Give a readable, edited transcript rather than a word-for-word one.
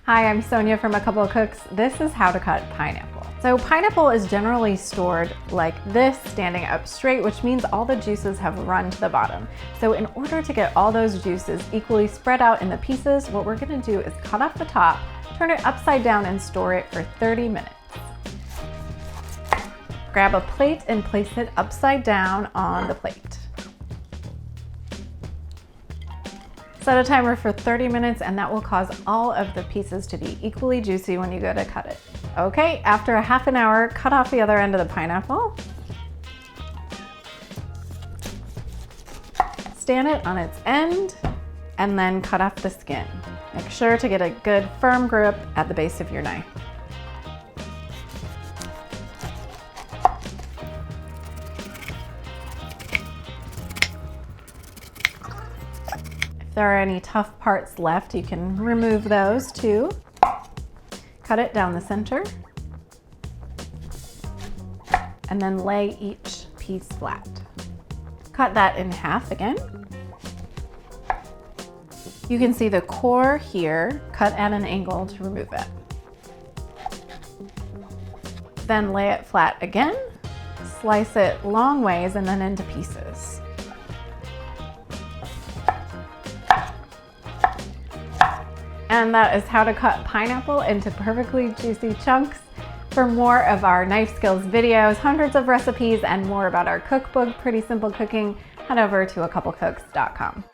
Hi, I'm Sonia from A Couple of Cooks. This is how to cut pineapple. So pineapple is generally stored like this, standing up straight, which means all the juices have run to the bottom. So in order to get all those juices equally spread out in the pieces, what we're gonna do is cut off the top, turn it upside down and store it for 30 minutes. Grab a plate and place it upside down on the plate. Set a timer for 30 minutes and that will cause all of the pieces to be equally juicy when you go to cut it. Okay, after a half an hour, cut off the other end of the pineapple. Stand it on its end and then cut off the skin. Make sure to get a good firm grip at the base of your knife. If there are any tough parts left, you can remove those too. Cut it down the center and then lay each piece flat. Cut that in half again. You can see the core here, cut at an angle to remove it. Then lay it flat again, slice it long ways and then into pieces. And that is how to cut pineapple into perfectly juicy chunks. For more of our knife skills videos, hundreds of recipes, and more about our cookbook, Pretty Simple Cooking, head over to acouplecooks.com.